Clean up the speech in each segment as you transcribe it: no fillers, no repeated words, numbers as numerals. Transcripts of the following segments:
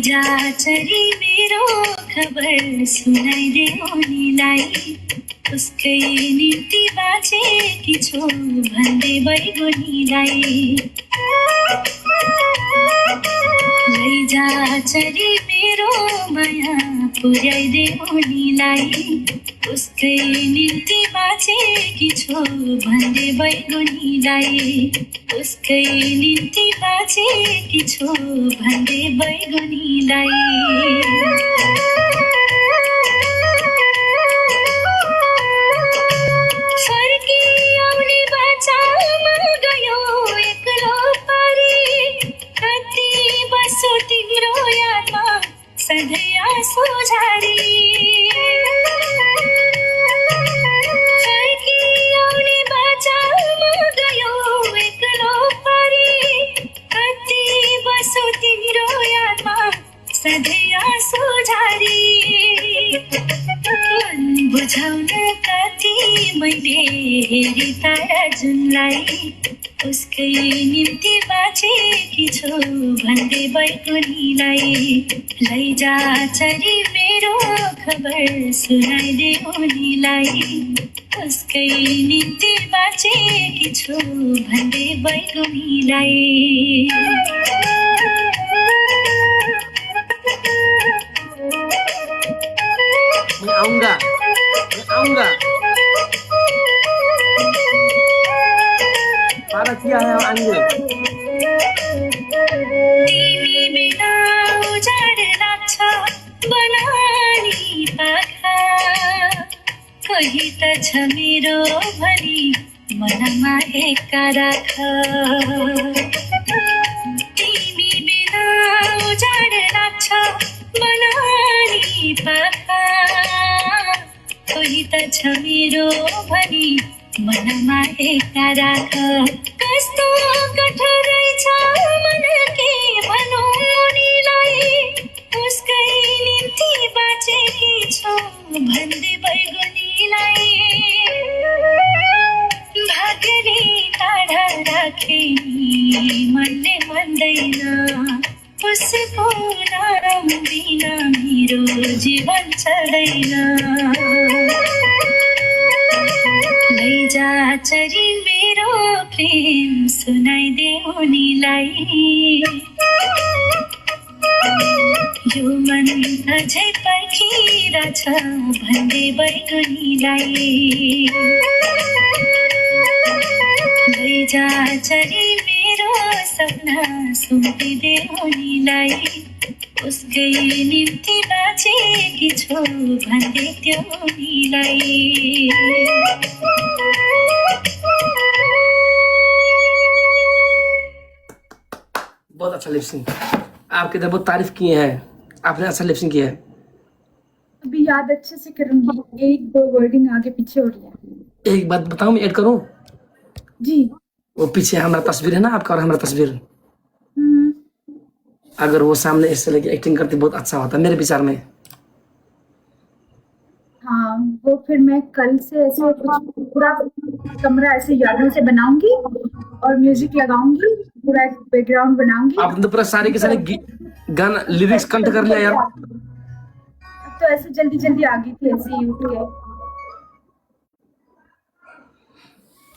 लैजा चरी मेरो खबर सुनाइदे उनीलाई उसकै निम्ति बाँचेकी छु भन्दै बैगुनीलाई लैजा चरी मेरो माया पुर्याइदे उनीलाई उसकै निम्ति बाँचेकी छु भन्दै बैगुनीलाई उसकै निम्ति बाँचेकी छु भन्दै बैगुनीलाई सधैँ आँसु झारी फर्की आउने बाचामा गयो एक्लो पारी कति बसो तिम्रो यादमा सधैँ आँसु झारी मन बुझाउन कति मैले हेरी तारा जुनलाई उसकै निम्ति बाँचेकी छु भन्दै बैगुनीलाई लैजा चरी मेरो खबर सुनाइदे उनीलाई उसकै निम्ति बाँचेकी छु भन्दै बैगुनीलाई मैं आऊंगा वादा किया है आएंगे तिमी बिना उजाड लाग्छ बनानी पाखा कोही त छ मेरो भनी मनमा एका राख तिमी बिना उजाड लाग्छ बनानी पाखा कोही त छ मेरो भनी मनमा एका राख कस्तो कठोर रहेछ मन के भनौँ उनीलाई उसकै निम्ति बाँचेकी छु भन्दै बैगुनीलाई भाग्यले टाढा राखे मनले मान्दैन उसको नाम बिना मेरो जीवन चल्दैन लैजा चरी मेरो प्रेम सुनाइदे उनीलाई यो मन अझै पर्खिरहेछ भन्दै बैगुनीलाई लैजा चरी मेरो सपना सुम्पिदे उनीलाई उसकै निम्ति बाँचेकी छु भन्दै त्यो उनीलाई बहुत अच्छा लिपसिंग आपके इधर बहुत तारीफ किए हैं आपने अच्छा लिपसिंग किया है अभी याद अच्छे से करूंगी एक दो वर्डिंग आगे पीछे हो रही है एक बात बताऊं मैं ऐड करूं जी वो पीछे हमारा तस्वीर है ना आपका और हमारा तस्वीर अगर वो सामने इससे लेके एक्टिंग करती बहुत अच्छा होता मेरे विचार में हाँ वो फिर मैं कल से ऐसे कुछ पूरा कमरा ऐसे यादों से बनाऊंगी और म्यूजिक लगाऊंगी पूरा एक बैकग्राउंड बनाऊंगी आपने तो पूरा सारे के सारे गाना लिरिक्स कंठ कर लिया यार अब तो ऐसे जल्दी जल्दी आ गई थी ऐसे ही उठ के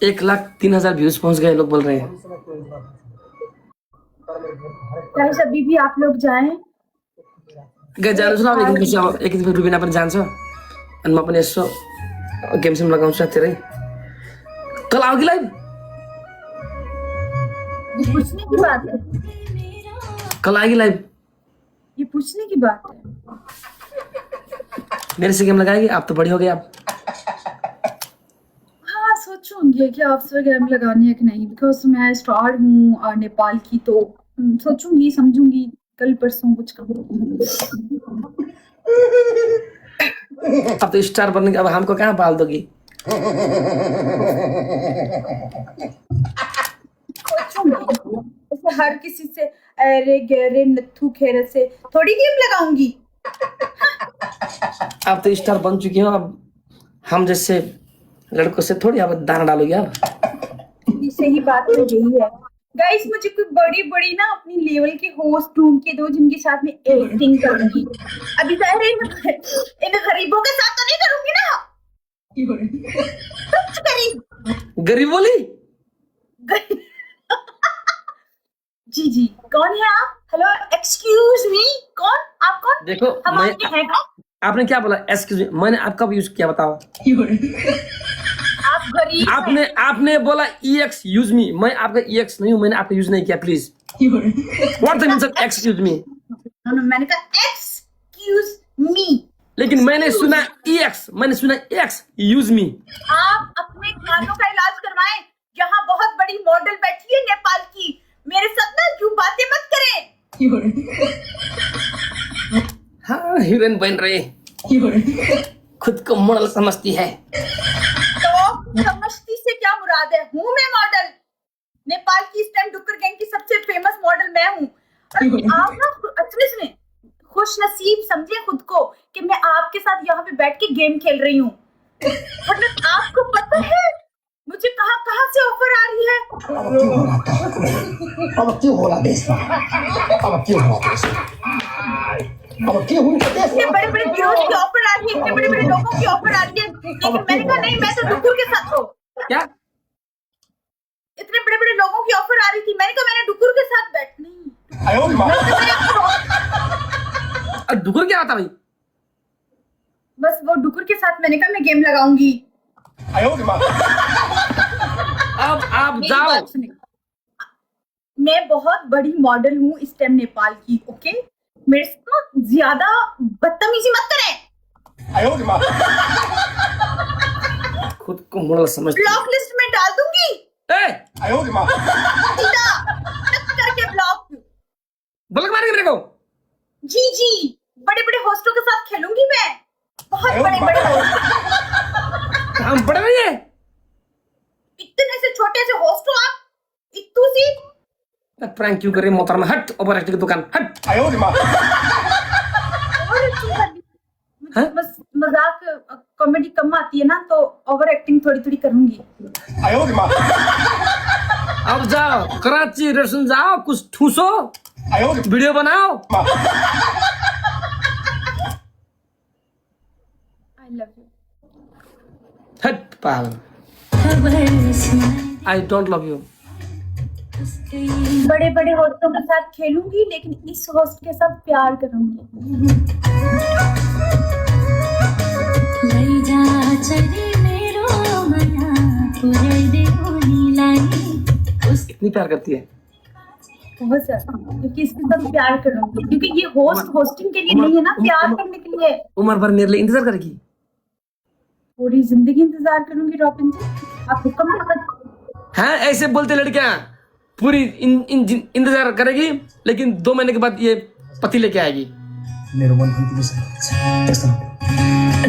1,03,000 व्यूज पहुंच गए लोग बोल रहे हैं गाइस अभी भी आप लोग जाएं गए जानु सुना एक दिन रुबिना पनि जान्छ अनि म पनि यसो गेम सेम लगाउँछु साथीहरु कल आओ कि लाइभ ये पूछने की बात है कल आएगी लाइव ये पूछने की बात है मेरे से गेम लगाएगी आप तो बड़ी हो गई आप हाँ सोचूंगी कि आपसे गेम लगानी है कि नहीं बिकॉज मैं स्टार हूँ नेपाल की तो सोचूंगी समझूंगी कल परसों कुछ करूंगी अब तो स्टार बनने के अब हमको कहाँ पाल दोगी सोचूंगी हर किसी से अरे गहरे नथु खेरत से थोड़ी गेम लगाऊंगी आप तो स्टार बन चुकी हो अब हम जैसे लड़कों से थोड़ी आप दाना डालोगे आप सही बात तो यही है गाइस मुझे कोई बड़ी बड़ी ना अपनी लेवल के होस्ट ढूंढ के दो जिनके साथ मैं एक्टिंग करूंगी। अभी ज़ाहिर है इन गरीबों के साथ तो नहीं करूंगी ना। कुछ गरीब गरीब बोली जी जी, कौन है आप? हेलो एक्सक्यूज मी, कौन आप? कौन? देखो हम मैं आपके हैं कौन? आपने क्या बोला? एक्सक्यूज मी, मैंने आपका यूज किया बताओ? आप गरीब हैं। आपने बोला EX यूज मी, मैं आपका EX नहीं हूं, मैंने आपका यूज नहीं किया please. What the means of excuse me? मैंने कहा एक्सक्यूज मी। लेकिन मैंने सुना EX, मैंने सुना X यूज मी। आप अपने कानों का इलाज करवाएं। यहाँ बहुत बड़ी मॉडल बैठी है नेपाल की, मेरे साथ ना यूं बातें मत करें। हाँ हीरोइन बन रही, खुद को मॉडल समझती है। तो समझती से क्या मुराद है? हूँ मैं मॉडल, नेपाल की इस टाइम डुक्कर गैंग की सबसे फेमस मॉडल मैं हूँ। और आप ना सुने खुश नसीब समझे खुद को कि मैं आपके साथ यहाँ पे बैठ के गेम खेल रही हूँ। मतलब आपको पता है मुझे कहाँ कहाँ से ऑफर आ रही है? अब क्यों हो रहा देश में? अब क्यों हो रहा देश में? अब क्यों हो रहा देश में? इतने बड़े बड़े हीरोज की ऑफर आ रही है, इतने बड़े बड़े लोगों की ऑफर आ रही है, लेकिन मैंने कहा नहीं, मैं तो डुक्कुर के साथ हूँ। क्या? इतने बड़े बड़े लोगों की ऑफर आ रही थी, मैंने कहा मैंने डुक्कुर के साथ बैठ नहीं। और डुकुर क्या आता भाई? बस वो डुक्कुर के साथ मैंने कहा मैं गेम लगाऊंगी। अब आप मेरी जाओ। बात सुनिए, मैं बहुत बड़ी मॉडल हूँ इस टाइम नेपाल की, ओके? मेरे से ना ज्यादा बदतमीजी मत करें। खुद को मॉडल समझती है। ब्लॉक लिस्ट में डाल दूंगी सीधा टक करके ब्लॉक। ब्लॉक मारेंगे मेरे को? जी जी, बड़े बड़े होस्टों के साथ खेलूंगी मैं, बहुत बड़े बड़े होस्ट। हम बड़े नहीं है, इतने से छोटे से होस्ट हो आप, इतू सी। प्रैंक क्यों कर रही है मोहतरमा? हट, ओवर एक्टिंग की दुकान हट। मुझे बस मजाक कॉमेडी कम आती है ना, तो ओवर एक्टिंग थोड़ी थोड़ी करूंगी। अब जाओ कराची रेस्टोरेंट जाओ, कुछ ठूसो, वीडियो बनाओ। आई लव यू। हट पागल, आई डोंट लव यू। बड़े बड़े होस्टों के साथ खेलूंगी, लेकिन इस होस्ट के साथ प्यार करूंगी। इतनी प्यार करती है? बहुत ज्यादा, क्योंकि इसके साथ प्यार करूंगी, क्योंकि ये होस्टिंग के लिए नहीं है ना, प्यार करने के लिए। उम्र भर मेरे लिए इंतजार करेगी? पूरी जिंदगी इंतजार करूंगी रॉबिन जी, आप हुक्म कर। हाँ ऐसे बोलते लड़कियां, पूरी इंतजार करेगी, लेकिन 2 महीने के बाद ये पति लेके आएगी। मेरे मन में कैसा?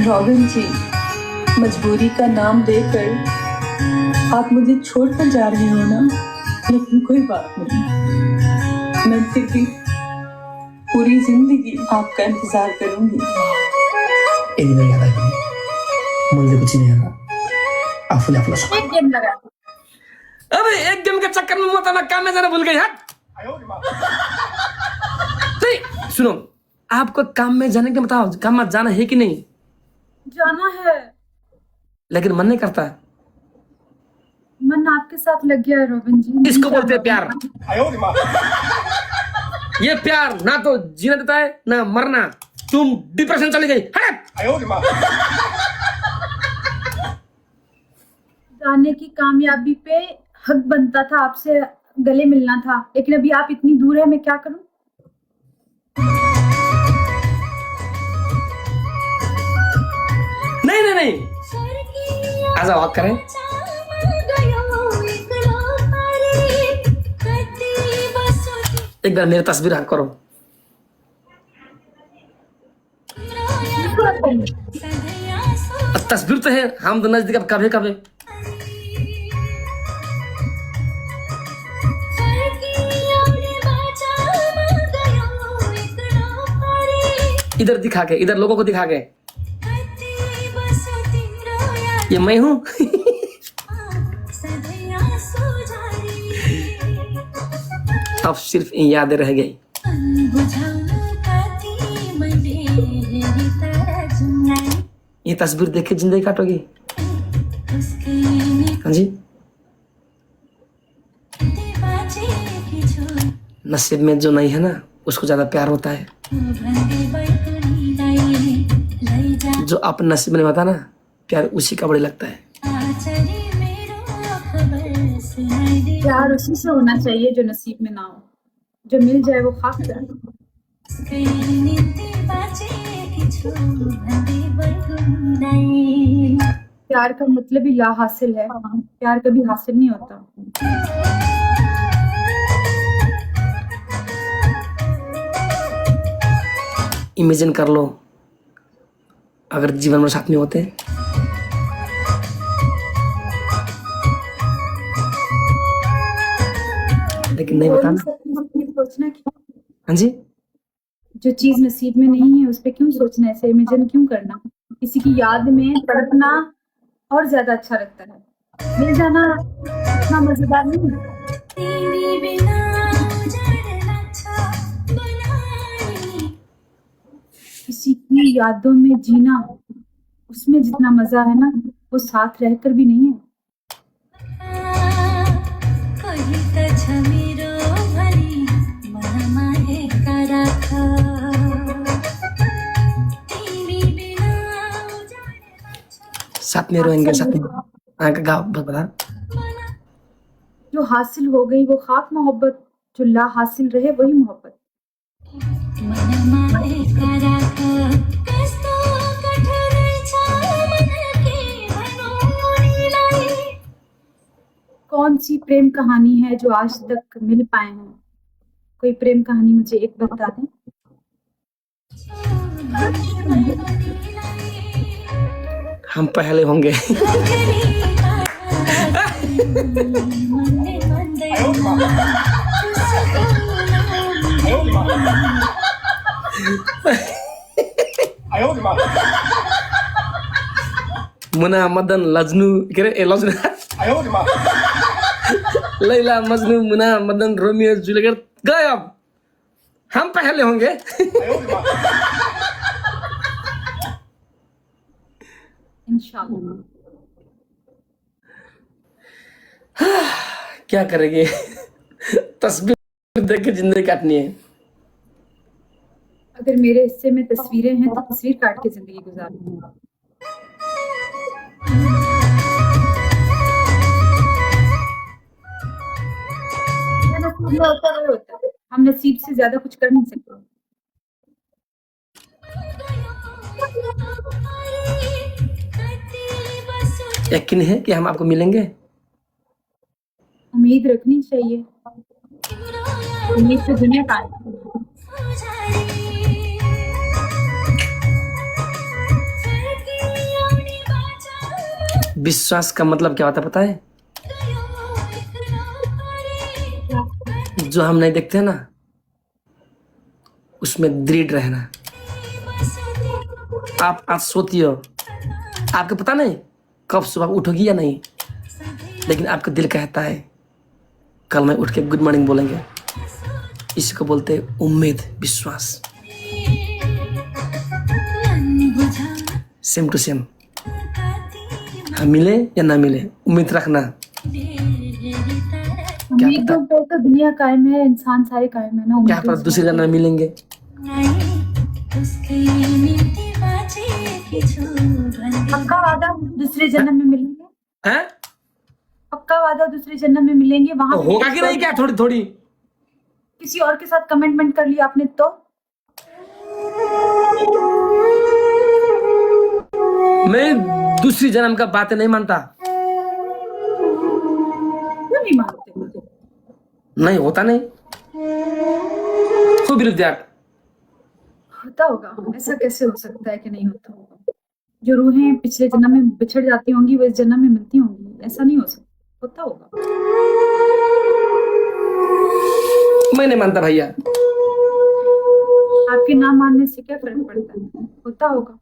रॉबिन जी, मजबूरी का नाम देकर आप मुझे छोड़कर जा रहे हो ना, लेकिन कोई बात नहीं, मैं फिर भी पूरी जिंदगी आपका इंतजार करूंगी। नहीं याद है मुझे कुछ नहीं याद। आफूले आफूले एक गेम लगा। अबे एक गेम के चक्कर में मोहतरमा काम में जाना भूल गई। हट। नहीं सुनो, आपको काम में जाने के बताओ, काम में जाना है कि नहीं? जाना है, लेकिन मन नहीं करता। मन आपके साथ लग गया है रॉबिन जी। इसको बोलते हैं प्यार। ये प्यार ना तो जीना देता है ना मरना। तुम डिप्रेशन चली गई। हट। जाने की कामयाबी पे हक बनता था, आपसे गले मिलना था, लेकिन अभी आप इतनी दूर है, मैं क्या करूं? नहीं नहीं नहीं, आ जाओ, वॉक करें। एक बार मेरी तस्वीर हाँ करो। तस्वीर तो है, हम तो नजदीक अब कभी कभी। इधर दिखा के, इधर लोगों को दिखा के, ये मैं हूं। अब सिर्फ यादें रह गई। ये तस्वीर देख के जिंदगी काटोगी? हाँ जी, नसीब में जो नहीं है ना उसको ज्यादा प्यार होता है। जो अपने नसीब में नहीं होता ना, प्यार उसी का बड़े लगता है। प्यार उसी से होना चाहिए जो नसीब में ना हो, जो मिल जाए वो खाक जाए। प्यार का मतलब ही ला हासिल है, प्यार कभी हासिल नहीं होता। इमेजिन कर लो अगर जीवन में साथ में होते, लेकिन नहीं बताना। सोचना क्यों? हाँ जी, जो चीज नसीब में नहीं है उस पे क्यों सोचना, ऐसे इमेजिन क्यों करना? किसी की याद में तड़पना और ज्यादा अच्छा लगता है, मिल जाना इतना मजेदार नहीं है। किसी की यादों में जीना, उसमें जितना मजा है ना वो साथ रहकर भी नहीं है। साथ में रहेंगे, साथ में गाँव बता। जो हासिल हो गई वो खाक मोहब्बत, जो ला हासिल रहे वही मोहब्बत। कौन सी प्रेम कहानी है जो आज तक मिल पाए हैं? कोई प्रेम कहानी मुझे एक बता दें। हम पहले होंगे। मुना मदन लजनू के रे लजनू लैला मजनू मुना मदन रोमियो जूलियट गायब। हम पहले होंगे। इंशाल्लाह। क्या करेंगे? तस्वीर देख के जिंदगी काटनी है। अगर मेरे हिस्से में तस्वीरें हैं तो तस्वीर काट के जिंदगी गुजारूंगी। होता है, हम नसीब से ज्यादा कुछ कर नहीं सकते। यकीन है कि हम आपको मिलेंगे? उम्मीद रखनी चाहिए, उम्मीद से दुनिया का विश्वास का मतलब क्या होता है पता है? जो हम नहीं देखते ना उसमें दृढ़ रहना। आप आज सोती हो, आपको पता नहीं कब सुबह उठोगी या नहीं, लेकिन आपका दिल कहता है कल मैं उठ के गुड मॉर्निंग बोलेंगे। इसी को बोलते हैं उम्मीद, विश्वास। सेम टू सेम, हम मिले या ना मिले उम्मीद रखना। उम्मीदों पे तो दुनिया कायम है, इंसान सारे कायम है ना। क्या पता दूसरी जन्म मिलेंगे। पक्का वादा दूसरे जन्म में मिलेंगे? हैं? पक्का वादा दूसरे जन्म में मिलेंगे। वहां तो होगा कि नहीं? क्या थोड़ी थोड़ी किसी और के साथ कमिटमेंट कर लिया आपने तो? मैं दूसरी जन्म का बातें नहीं मानता। क्यों नहीं मानते? नहीं होता नहीं। Who believe that? होता होगा, ऐसा कैसे हो सकता है कि नहीं होता होगा? जो रूहें पिछले जन्म में बिछड़ जाती होंगी वो इस जन्म में मिलती होंगी, ऐसा नहीं हो सकता। होता होगा। मैं नहीं मानता भैया। आपके ना मानने से क्या फर्क पड़ता है? होता होगा।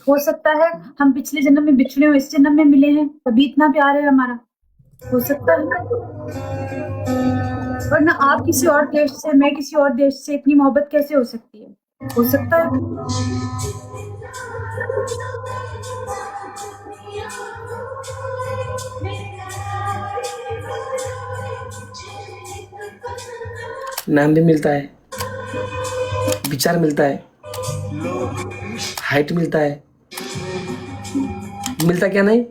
हो सकता है हम पिछले जन्म में बिछड़े हो, इस जन्म में मिले हैं, तभी इतना प्यार है हमारा। हो सकता है। वरना आप किसी और देश से, मैं किसी और देश से, इतनी मोहब्बत कैसे हो सकती है? हो सकता है? नाम भी मिलता है, विचार मिलता है, हाइट मिलता है, मिलता क्या नहीं?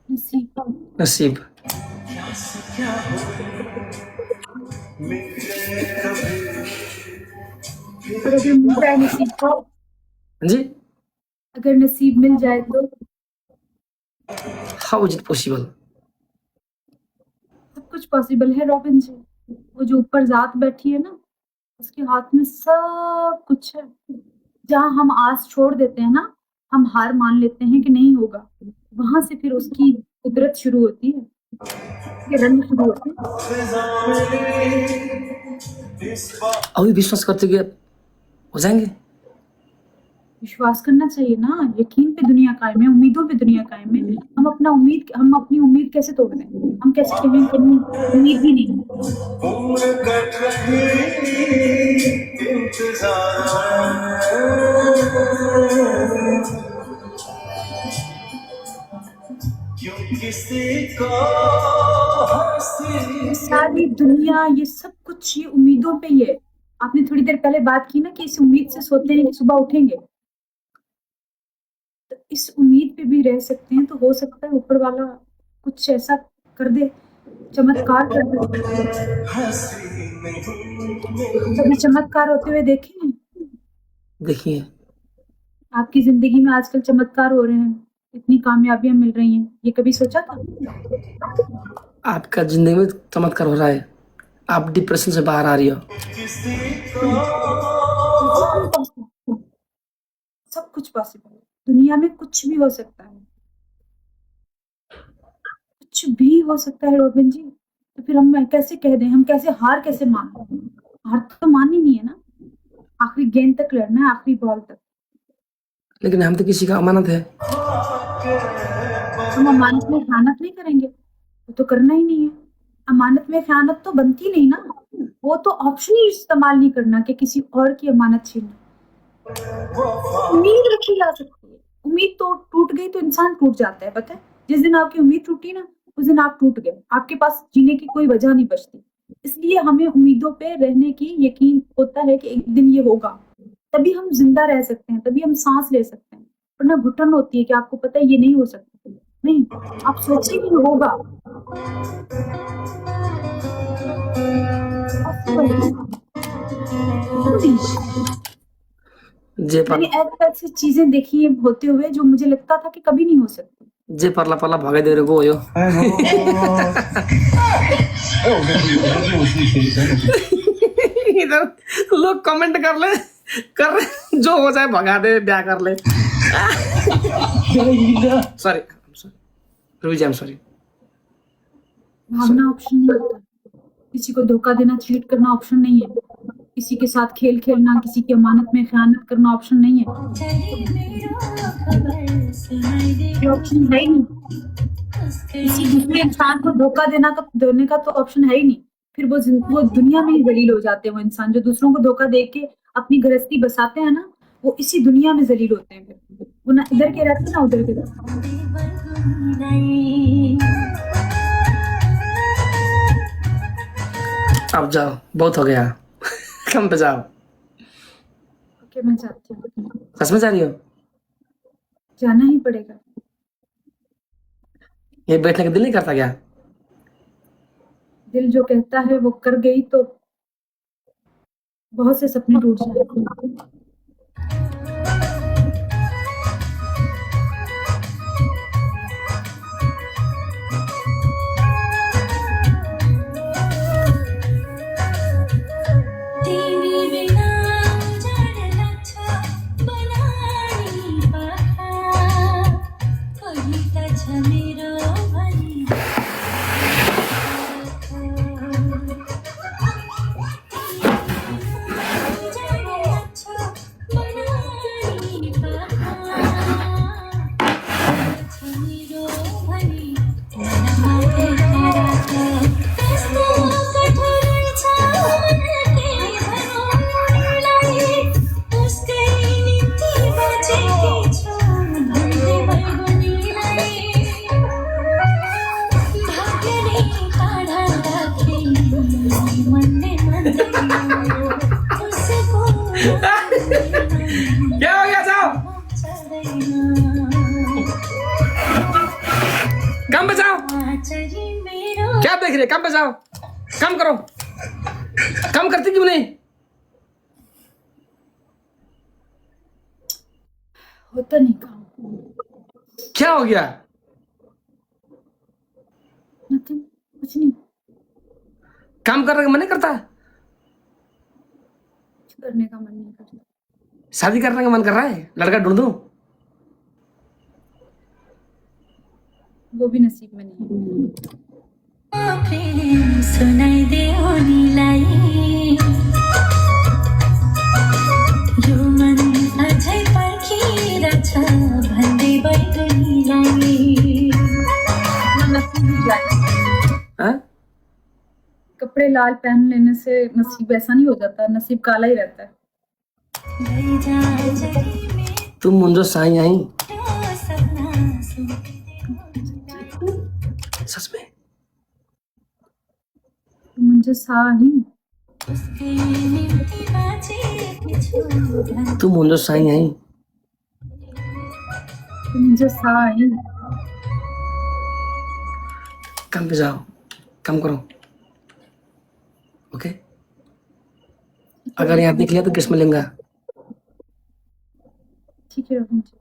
नसीब। नसीब। और अगर मिल जाए नसीब तो, हाँ जी, अगर नसीब मिल जाए तो हाउ इज इट पॉसिबल? सब कुछ पॉसिबल है रॉबिन जी। वो जो ऊपर जात बैठी है ना, उसके हाथ में सब कुछ है। जहाँ हम आस छोड़ देते हैं ना, हम हार मान लेते हैं कि नहीं होगा, वहां से फिर उसकी कुदरत शुरू होती है, उसके रंग शुरू होते हैं। अभी विश्वास करते कि हो जाएंगे। विश्वास करना चाहिए ना, यकीन पे दुनिया कायम है, उम्मीदों पे दुनिया कायम है। हम अपनी उम्मीद कैसे तोड़ दें? हम कैसे कहें कि नहीं, उम्मीद ही नहीं है। सारी दुनिया, ये सब कुछ ये उम्मीदों पे ही है। आपने थोड़ी देर पहले बात की ना कि इस उम्मीद से सोते हैं कि सुबह उठेंगे, तो इस उम्मीद पे भी रह सकते हैं। तो हो सकता है ऊपर वाला कुछ ऐसा कर दे, चमत्कार कर दे। कभी चमत्कार होते हुए देखे हैं? देखिए, आपकी जिंदगी में आजकल चमत्कार हो रहे हैं, इतनी कामयाबियां मिल रही हैं, ये कभी सोचा था? आपका जिंदगी में चमत्कार हो रहा है, आप डिप्रेशन से बाहर आ रही हो। सब कुछ पॉसिबल है, दुनिया में कुछ भी हो सकता है, कुछ भी हो सकता है रॉबिन जी। तो फिर हम कैसे कह दें, हम कैसे हार कैसे मान लें? हार तो माननी नहीं है ना, आखिरी गेंद तक लड़ना है, आखिरी बॉल तक। लेकिन हम तो किसी का अमानत है। हम अमानत में खयानत नहीं करेंगे, वो तो करना ही नहीं है। अमानत में खयानत तो बनती नहीं ना, वो तो ऑप्शन ही इस्तेमाल नहीं करना कि किसी और की अमानत छीनना। उम्मीद रखी जा सकती है, उम्मीद तो टूट गई तो इंसान टूट जाता है, पता है? जिस दिन आपकी उम्मीद टूटी ना, उस दिन आप टूट गए, आपके पास जीने की कोई वजह नहीं बचती। इसलिए हमें उम्मीदों पे रहने की यकीन होता है कि एक दिन ये होगा, तभी हम जिंदा रह सकते हैं, तभी हम सांस ले सकते हैं। वरना घुटन होती है कि आपको पता है ये नहीं हो सकता, नहीं, आप सोचिए कि होगा। मैंने ऐसी चीजें देखी हैं होते हुए जो मुझे लगता था कि कभी नहीं हो सकती। जे परला परला भगाई दे रहे को हो। इधर लोग कमेंट कर ले, कर जो हो जाए भगा दे, ब्याह कर ले। Sorry, I am sorry. भागना ऑप्शन नहीं होता, किसी को धोखा देना, चीट करना ऑप्शन नहीं है, किसी के साथ खेल खेलना, किसी की अमानत में खयानत करना ऑप्शन नहीं है। ये ऑप्शन है ही नहीं। किसी दूसरे इंसान को धोखा देने का तो ऑप्शन है ही नहीं। फिर वो दुनिया में ही जलील हो जाते हैं। वो इंसान जो दूसरों को धोखा दे के अपनी गृहस्थी बसाते हैं ना, वो इसी दुनिया में जलील होते हैं। फिर वो ना इधर के रहते ना उधर के रहते। अब जाओ, बहुत हो गया, कम पे जाओ। ओके, मैं जाती हूँ। सच में जा रही हो? जाना ही पड़ेगा। ये बैठने का दिल नहीं करता क्या? दिल जो कहता है वो कर गई तो बहुत से सपने टूट जाएंगे। क्या हो गया साहब? कम बजाओ। क्या देख रहे? कम बजाओ, कम करो। कम करती क्यों नहीं? होता नहीं काम। क्या हो गया? नथिंग, कुछ नहीं। काम करने का मन नहीं करता? कुछ करने का मन नहीं करता। शादी करने का मन कर रहा है? लड़का ढूंढ दूं? वो भी नसीब में नहीं है। प्रेम सुनाइदेऊ उनीलाई, यो मन अझै पर्खिरहेछ भन्दै बैठो उनीलाई। नसीब ही जाए। हाँ? कपड़े लाल पहन लेने से नसीब ऐसा नहीं हो जाता, नसीब काला ही रहता है। लैजा चली मेरो तुम मुंजो साई आई। सपना सुम्पिदेऊ सच में? मुझे साही उसकै निम्ति बाँचेकी छु। तुम मुंजो साई आई। मुझे साही। काम पे जाओ, काम करो। ओके? अगर यहाँ देख लिया तो किस मिलेगा? ठीक है रोहन जी,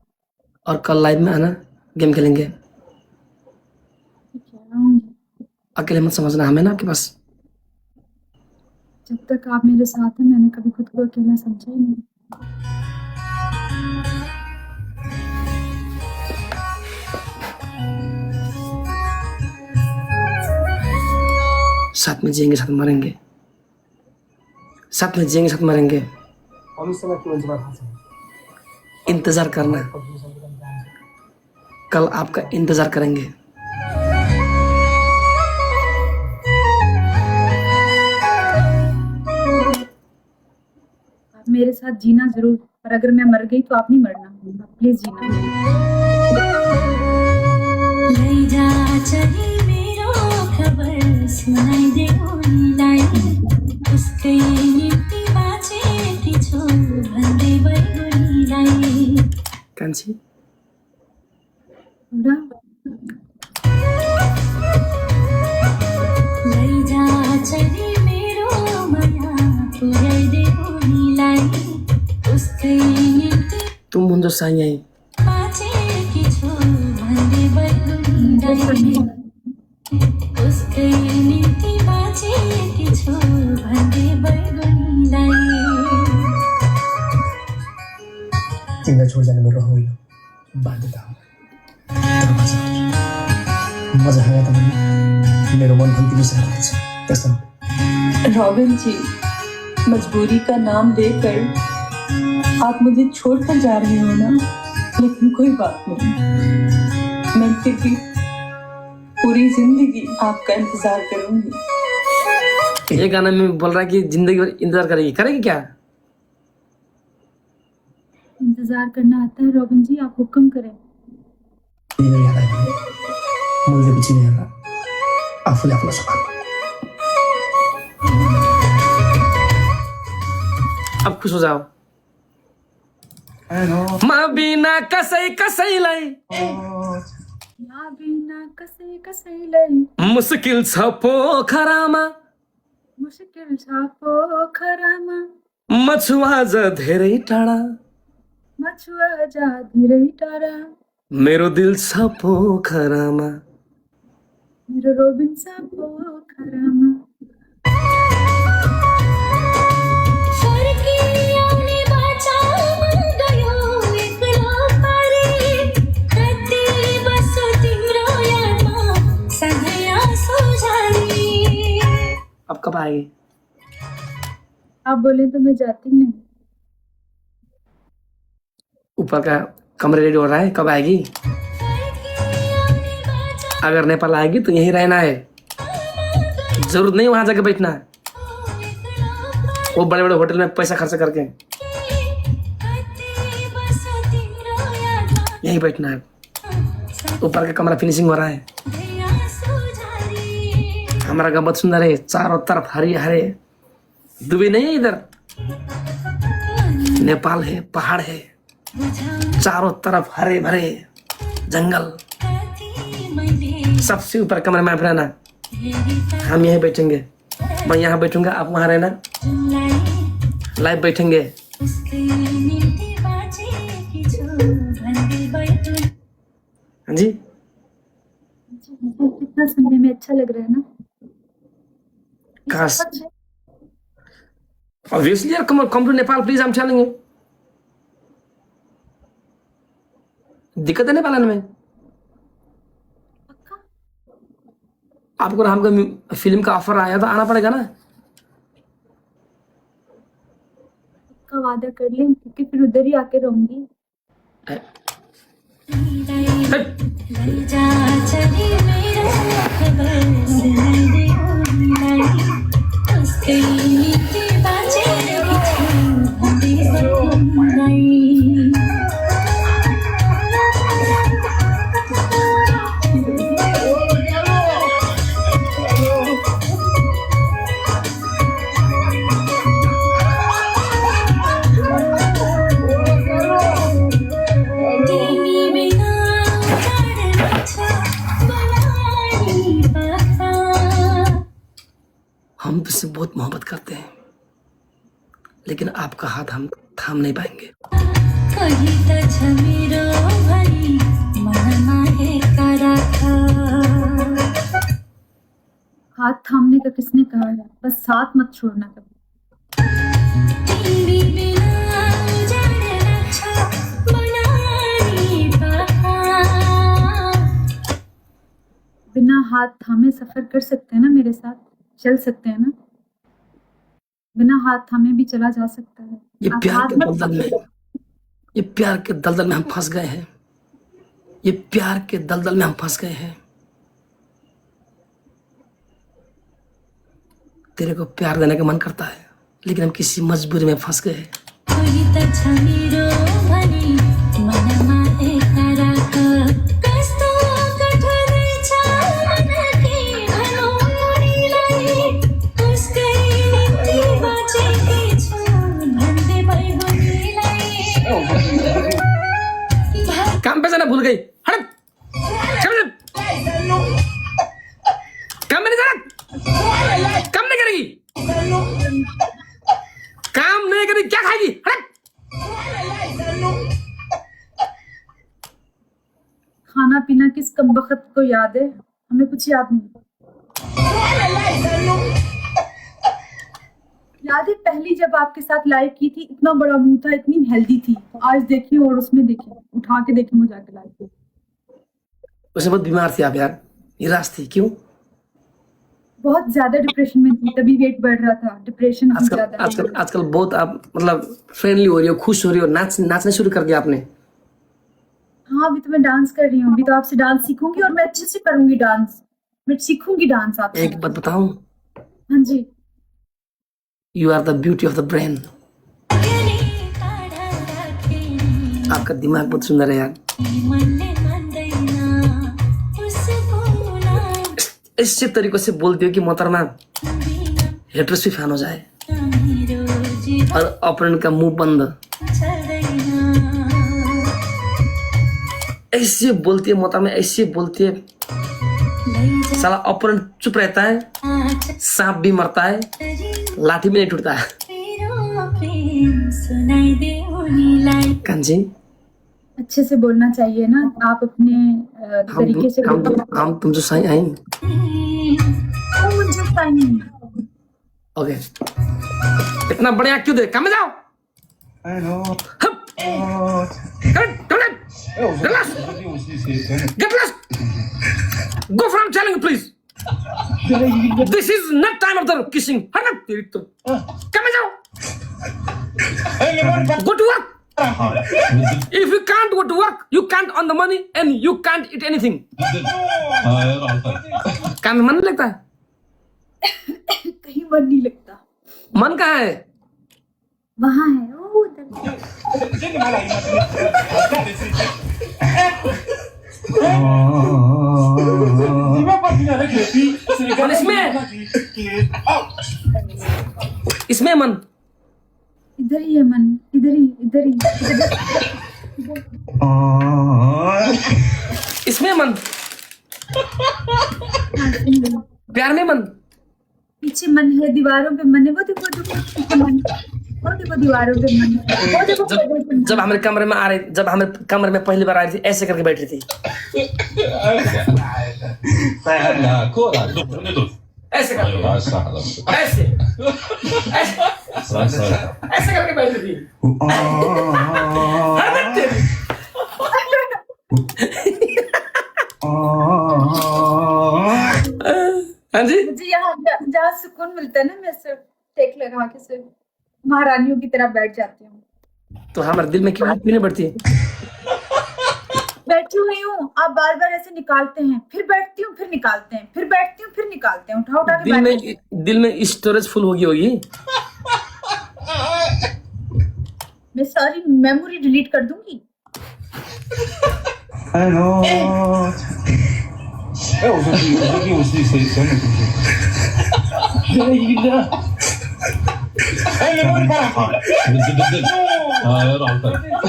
और कल लाइव में आना, गेम खेलेंगे। ठीक है आऊंगी। अकेले मत समझना, हमें ना आपके पास। जब तक आप मेरे साथ हैं मैंने कभी खुद को अकेला समझा ही नहीं। साथ में जिएंगे, साथ में मरेंगे। साथ में जिएंगे, साथ में मरेंगे। इंतजार करना, कल आपका इंतजार करेंगे। आप मेरे साथ जीना जरूर, पर अगर मैं मर गई तो आप नहीं मरना। आप प्लीज जीना। लैजा चली मेरो खबर सुनाइदेऊ उनीलाई, उसकै निम्ति बाँचेकी छु भन्दै बैठो उनीलाई। कान्छी, एउटा लैजा चली मेरो माया पुर्याइदेऊ उनीलाई, उसकै निम्ति तुम मुंजो साई आई। बाँचेकी छु भन्दै बैठो उनीलाई, उसकै निम्ति बाँचेकी छु भन्दै बैठो उनीलाई। तिमीलाई छोड जाने मेरो होइन, बाध्यता हो। तर मजा आयो त मेरो मन पनि तिमीसँग रहन्छ। त्यस्तो हो। रॉबिन जी, मजबूरी का नाम देकर आप मुझे छोड़कर जा रहे हो ना, लेकिन कोई बात नहीं, मैं फिर भी पूरी जिंदगी आपका इंतजार करूंगी। ये गाना में बोल रहा है कि जिंदगी भर इंतजार करेगी। करेगी क्या? इंतजार करना आता है रोबिन जी, आप हुक्म करें। तिमीले याद आयो भने मैले पछि नै हेर्दा आफूले आफूलाई सघाल्नु। अब खुश हो जाओ। म बिना कसै कसैलाई या बिना कसै कसैलाई मुस्किल छ पोखरामा, मुश्किल छ पोखरामा, मछुवा ज धेरै टाढा, मछुवा जा धेरै टाढा, मेरो दिल छ पोखरामा। मेरो रोबिन छ पोखरामा। फर्किआउने बाचा मन गयो एक्लो पारी, कति बस्यो तिम्रो यादमा सधैँ आँसु झारी। अब कब आएगी? आप बोले तो मैं जाती नहीं। ऊपर का कमरे रेडी हो रहा है, कब आएगी? अगर नेपाल आएगी तो यहीं रहना है, जरूरत नहीं वहां जाके बैठना। वो बड़े बड़े होटल में पैसा खर्च करके यहीं बैठना है। ऊपर का कमरा फिनिशिंग हो रहा है। हमारा गाँव बहुत सुंदर है, चारों तरफ हरे हरे दुबई नहीं है इधर, नेपाल है, पहाड़ है, चारों तरफ हरे भरे जंगल, सबसे ऊपर कमरे में आप रहना, हम यहीं बैठेंगे, मैं यहाँ बैठूंगा, आप वहां रहना, लाइव बैठेंगे। हाँ जी, कितना सुनने में अच्छा लग रहा है ना। काश obviously यार, come to Nepal please, I'm telling you। दिक्कत है नेपाल आने में। आपको हमको फिल्म का ऑफर आया तो आना पड़ेगा ना। का वादा कर लें, क्योंकि फिर उधर ही आके रहूंगी। हम तुझसे बहुत मोहब्बत करते हैं, लेकिन आपका हाथ हम थाम नहीं पाएंगे। हाथ थामने का किसने कहा है, बस साथ मत छोड़ना कभी। बिना हाथ थामे सफर कर सकते हैं ना मेरे साथ, चल सकते हैं ना, बिना हाथ थामे भी चला जा सकता है। ये आप प्यार हाथ के मत दलदल में, ये प्यार के दलदल में हम फंस गए हैं, ये प्यार के दलदल में हम फंस गए हैं। तेरे को प्यार देने का मन करता है, लेकिन हम किसी मजबूरी में फंस गए हैं। काम पे जाना भूल गई, हट चल, काम में नहीं जाना, काम नहीं करेगी, काम नहीं करेगी, क्या खाएगी, हट। खाना पीना किस कमबख्त को याद है, हमें कुछ याद नहीं। याद है पहली जब आपके साथ लाइव की थी, इतना बड़ा मुंह था, इतनी हेल्दी थी, आज देखिए और उसमें देखिए, उठा के देखिए मुझे जाके लाइव। उसमें बहुत बीमार थी आप यार, निराश थी, क्यों? बहुत ज्यादा डिप्रेशन में थी, तभी वेट बढ़ रहा था, डिप्रेशन बहुत आजकल ज्यादा। आजकल आजकल बहुत आप मतलब फ्रेंडली हो रही हो, खुश हो रही हो, नाचना शुरू कर दिया आपने। हाँ, अभी तो मैं डांस कर रही हूँ, अभी तो आपसे डांस सीखूंगी और मैं अच्छे से करूंगी डांस, मैं सीखूंगी डांस आपसे। एक बात बताऊं, हाँ जी, you are the beauty of the brain. आपका दिमाग बहुत सुंदर है यार। ऐसे तरीकों से बोलती हो कि मोहतरमा हेटर्स भी फैन हो जाए और ऑपोनेंट का मुंह बंद। ऐसे बोलती है मोहतरमा, ऐसे बोलती है, साला ऑपोनेंट चुप रहता है, सांप भी मरता है, लाठी भी नहीं टूटता है। कांजी, अच्छे से बोलना चाहिए ना, आप अपने तरीके से हम तुम जो सही आई। मुझे टाइम नहीं। ओके, इतना बढ़िया क्यों दे, काम में जाओ। Get lost. Go from telling please. This is not time of the kissing. Come and जाओ. Go to work. If you can't go to work, you can't earn the money and you can't eat anything. काम में मन नहीं लगता है? कहीं मन नहीं लगता। मन कहाँ है? वहाँ है, ओ उधर। और इसमें इसमें मन इधर ही है मन, इधर ही, इधर ही, इसमें मन प्यार में मन पीछे मन है, दीवारों पे मन है, वो देखो देखो पीछे मन, वो देखो दीवारों पे मन, वो देखो जब हमारे कमरे में आ रही, जब हमारे कमरे में पहली बार आ रही थी ऐसे करके बैठी थी, ऐसे करके, ऐसे ऐसे ऐसे करके बैठी थी। हाँ जी, मुझे यहाँ जहाँ सुकून मिलता है ना, मैं सिर्फ टेक लगा के सिर्फ महारानियों की तरह बैठ जाती हूँ। तो हमारे दिल में क्यों नहीं बढ़ती है? बैठी हुई हूँ, आप बार बार ऐसे निकालते हैं, फिर बैठती हूँ, फिर निकालते हैं, फिर बैठती हूँ, फिर निकालते हैं, उठा उठा के दिल में स्टोरेज फुल होगी होगी। मैं सारी मेमोरी डिलीट कर दूंगी।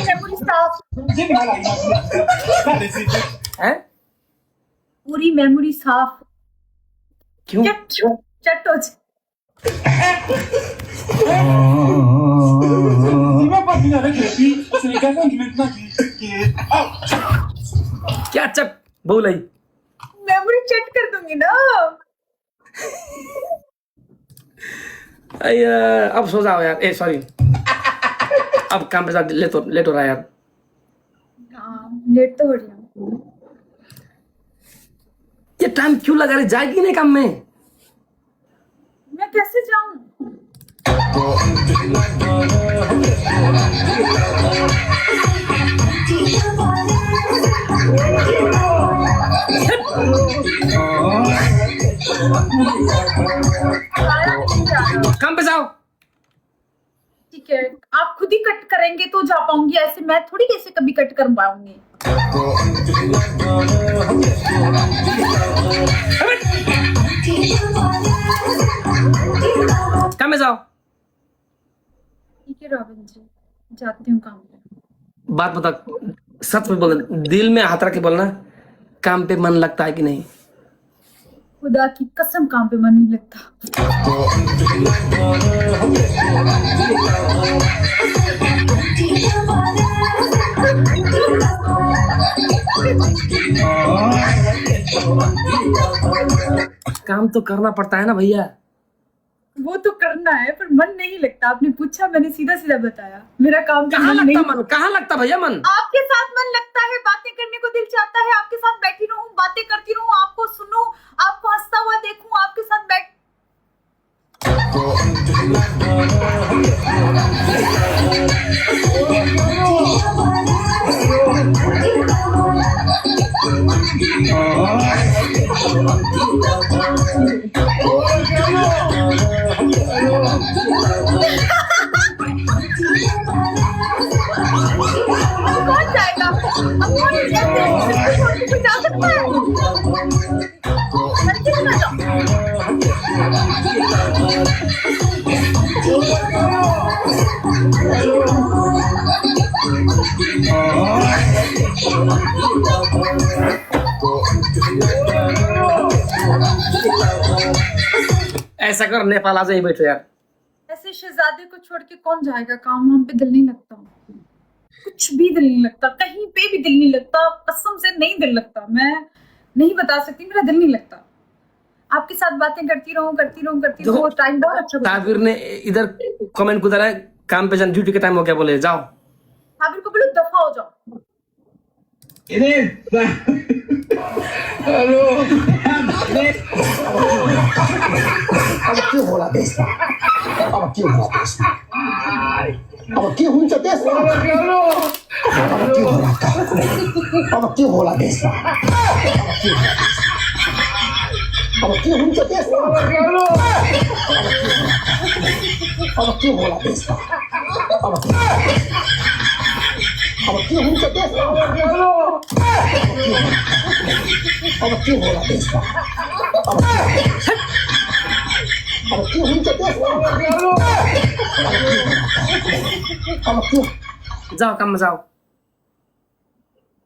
मेमोरी साफ, हैं? पूरी मेमोरी साफ, क्यों? चट हो जाए। क्या चट बोल आई? मेमोरी चट कर दूंगी ना। अब सो जाओ यार, ए सॉरी, अब काम पे जा, लेट हो रहा है यार। हाँ, लेट तो हो रही हूँ। ये टाइम क्यों लगा रही, जाएगी नहीं काम में? मैं कैसे जाऊं? काम पे जाओ। ठीक है, आप खुद ही कट करेंगे तो जा पाऊंगी, ऐसे मैं थोड़ी कैसे कभी कट कर पाऊंगी। काम पे जाओ। ठीक है रॉबिन जी, जाती हूँ काम पे। बात बता, सच में बोलना, दिल में हाथ रख के बोलना, काम पे मन लगता है कि नहीं? खुदा की कसम काम पे मन नहीं लगता। काम तो करना पड़ता है ना भैया। वो तो करना है, पर मन नहीं लगता। आपने पूछा, मैंने सीधा सीधा बताया, मेरा काम पे कहाँ मन लगता नहीं। मन, कहाँ लगता भैया मन? आपके साथ मन लगता है, बातें करने को दिल चाहता है, आपके साथ बैठी रहूं, बातें करती रहूं, आपको सुनूं, आपको हंसता हुआ देखूं, आपके साथ बैठ। कौन जाएगा? अब कौन जा सकता है? लड़की से ना जाओ। ऐसा कर, नेपाल आ जाए, बैठो यार। ऐसे शहजादे को छोड़ के कौन जाएगा? काम हम पे दिल नहीं लगता, कुछ भी दिल नहीं लगता, कहीं पे भी दिल नहीं लगता, कसम से नहीं दिल लगता। मैं नहीं बता सकती, मेरा दिल नहीं लगता। आपके साथ बातें करती रहूं, वो टाइम बहुत अच्छा गुजरा। ताबिर ने इधर कमेंट गुजारा है, काम पे जान, ड्यूटी का टाइम हो गया, बोले जाओ। ताबिर को बोलो दफा हो जाओ। अब के होला त्यसमा अब के होला त्यसमा अब के हुन्छ त्यसमा अब के होला त्यसमा अब के हुन्छ त्यसमा अब के होला त्यसमा अब के हुन्छ त्यसमा अब के होला त्यसमा अब के हुन्छ त्यसमा जाओ काम में जाओ।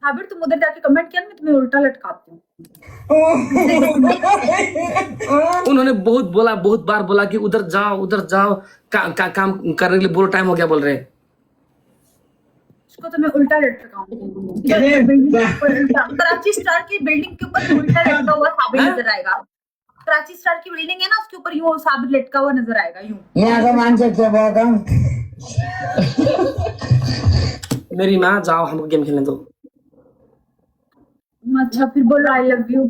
साबिर तुम उधर जाके कमेंट किया ना, मैं तुम्हें उल्टा लटकाती हूँ। उन्होंने बहुत बोला, बहुत बार बोला कि उधर जाओ काम करने के लिए बोलो, टाइम हो गया बोल रहे हैं। उसको तो मैं उल्टा लटकाऊंगी। कराची स्टार की बिल्डिंग के ऊपर उल्टा लटका हुआ साबिर नजर आएगा। कराची स्टार की बिल्डिंग है ना, उसके ऊपर यूं साबिर लटका हुआ नजर आएगा यूं। मेरी माँ, जाओ हमको गेम खेलने दो। अच्छा फिर बोलो आई लव यू।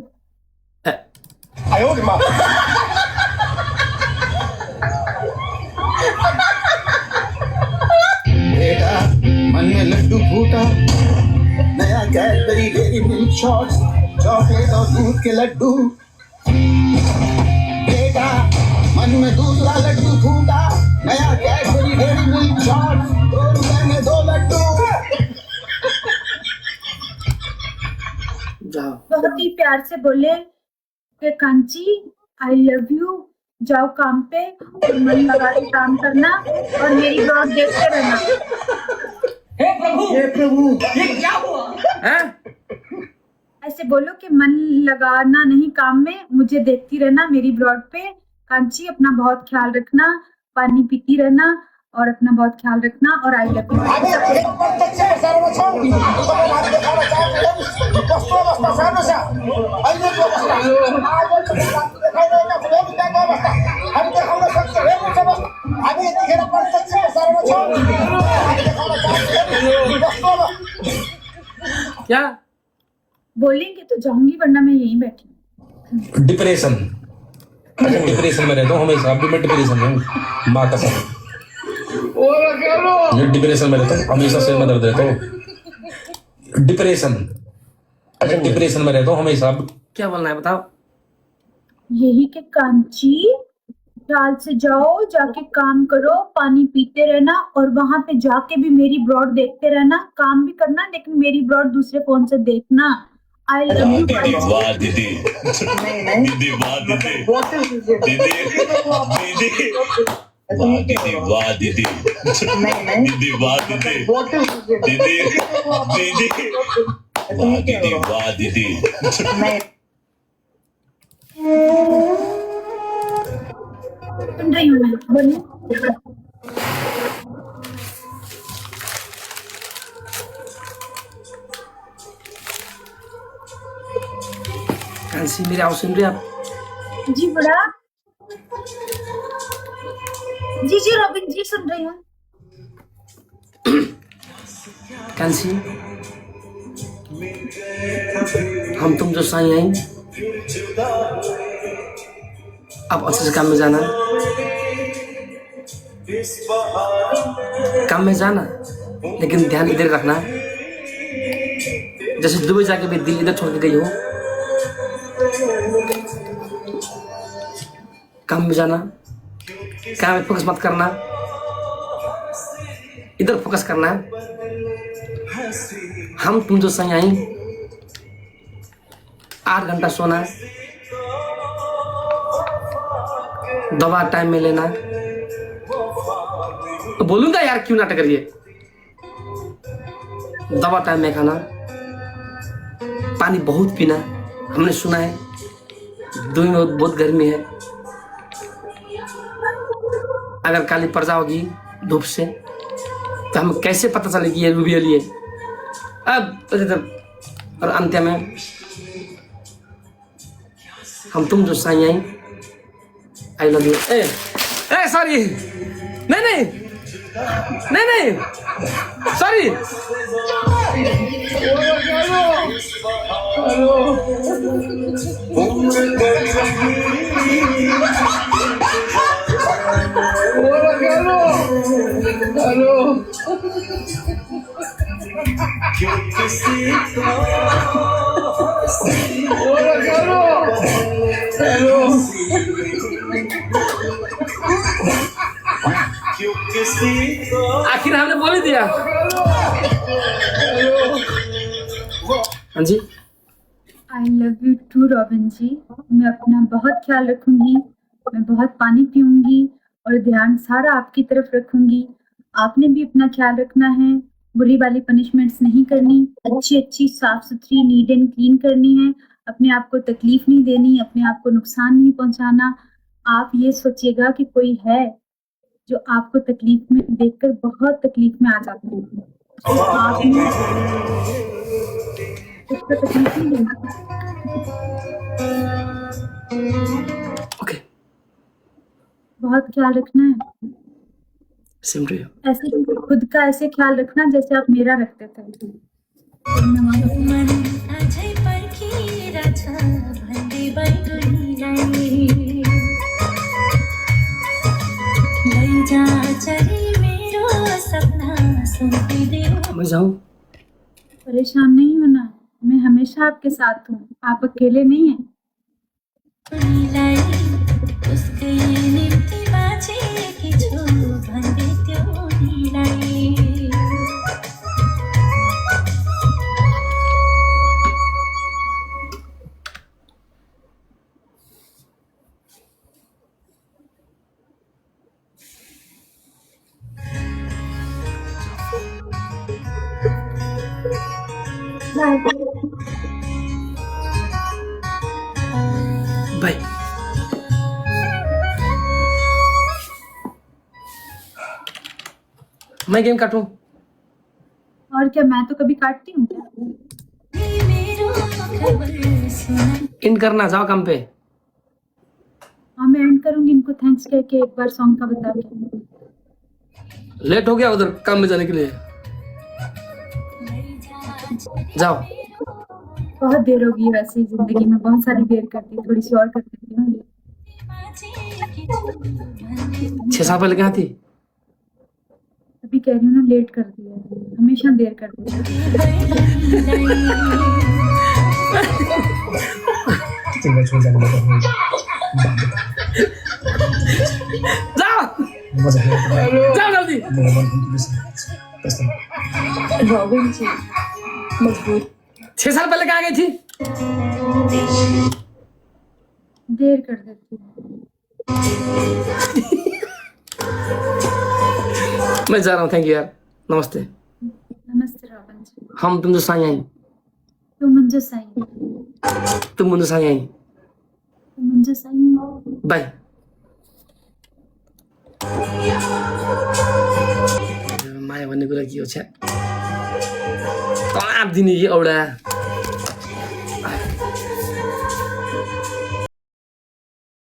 बेटा मन में लड्डू फूटा, नया Cadbury dairy milk shots, chocolate और दूध के लड्डू। बेटा मन में दूसरा लड्डू फूटा, नया कैडबरी डेयरी मिल्क शॉट्स, 2 रुपए में 2 लड्डू। जाओ। बहुत ही प्यार से बोले कि कांची आई लव यू, जाओ काम पे और मन लगा के काम करना और मेरी ब्लॉग देखते रहना। हे प्रभु ये क्या हुआ? हैं? ऐसे बोलो कि मन लगाना नहीं काम में, मुझे देखती रहना मेरी ब्लॉग पे। कांची अपना बहुत ख्याल रखना, पानी पीती रहना और अपना बहुत ख्याल रखना और आई लव यू। क्या बोलेंगे तो जाऊंगी, वरना मैं यहीं बैठी हूँ। डिप्रेशन, अच्छा डिप्रेशन में रहता हूँ हमेशा। अभी मैं डिप्रेशन में हूँ, माँ कसम। मैं डिप्रेशन में रहता हूँ हमेशा, सिर में दर्द रहता हूँ। डिप्रेशन, अच्छा डिप्रेशन में रहता हूँ हमेशा। क्या बोलना है बताओ। यही कि कांची ख्याल से जाओ, जाके काम करो, पानी पीते रहना और वहां पे जाके भी मेरी ब्लॉग देखते रहना। काम भी करना लेकिन मेरी ब्लॉग दूसरे फोन से देखना। आई लव यू। वाह दीदी, दीदी वाह दीदी, दीदी वाह दीदी, दीदी वाह दीदी, दीदी वाह दीदी, दीदी वाह दीदी। सुन रही हूँ मैं, बोलिए। कांसी मेरी आवाज सुन रही है आप? जी बड़ा जी रॉबिन जी सुन रही हूँ। कांसी, हम तुम जो साई आई, अब अच्छे से काम में जाना, काम में जाना लेकिन ध्यान इधर रखना। जैसे दुबई जाके भी दिल इधर छोड़ के गई हो, काम में जाना, काम में फोकस मत करना, इधर फोकस करना है। हम तुम जो सही आई, 8 घंटा सोना, दवा टाइम में लेना। तो बोलूंगा यार क्यों नाटक करिए। दवा टाइम में खाना, पानी बहुत पीना। हमने सुना है दुबई में बहुत गर्मी है, अगर काली पड़ जाओगी धूप से तो हमें कैसे पता चलेगी ये रियल है। अब और अंत्य में हम तुम जो साई आई, आई लव यू। ए सॉरी, नहीं सॉरी। आखिर हमने बोल ही दिया। हाँ जी, I love you too Robin ji. मैं अपना बहुत ख्याल रखूंगी, मैं बहुत पानी पीऊंगी और ध्यान सारा आपकी तरफ रखूंगी। आपने भी अपना ख्याल रखना है, बुरी वाली पनिशमेंट्स नहीं करनी, अच्छी अच्छी साफ सुथरी नीट एंड क्लीन करनी है, अपने आप को तकलीफ नहीं देनी, अपने आप को नुकसान नहीं पहुंचाना। आप ये सोचिएगा कि कोई है जो आपको तकलीफ में देखकर बहुत तकलीफ में आ जाता है, तो आपने उसको तकलीफ नहीं देना। ओके, बहुत ख्याल रखना है, सेम टू यू। ऐसे खुद का ऐसे ख्याल रखना जैसे आप मेरा रखते थे। मन अझै पर्खिरहेछ भन्दै बैगुनीलाई लैजा चली मेरो सपना सुम्पिदेऊ मैं जाऊँ? परेशान नहीं होना, मैं हमेशा आपके साथ हूँ, आप अकेले नहीं हैं। उनीलाई उसकै निम्ति बाँचेकी छु भन्दै त्यो उनीलाई बाय। मैं गेम काटूं? और क्या, मैं तो कभी काटती हूँ क्या? मेरो खबर सुना एंड करना, जाओ काम पे। हाँ, मैं एंड करूंगी इनको थैंक्स कह के एक बार सॉन्ग का बता के। लेट हो गया उधर काम में जाने के लिए, जाओ। बहुत देर होगी, वैसे ही जिंदगी में बहुत सारी देर करती, थोड़ी सी और कर देती हूँ। 6 साल पहले कहाँ थी? अभी कह रही हूँ ना, लेट कर दिया, हमेशा देर कर दिया। चिंगा छोड़ जाने में रहूंगा, बात बता। जाओ मजा आया तुम्हें, जाओ जल्दी। मेरा मन तुमसे साथ है, कसम। रॉबिन जी, मजबूरी 6 साल पहले कहाँ गई थी? देर कर देती हूँ। मैं जा रहा हूँ, थैंक यू यार, नमस्ते। नमस्ते रॉबिन जी। हम तुम जो साई आई, तुम मुझे सही, तुम मुझे साई आई। तुम मुझे सही। बाय। माया भन्ने कुरा के हो? छ्या, तलाब दिने कि औडा।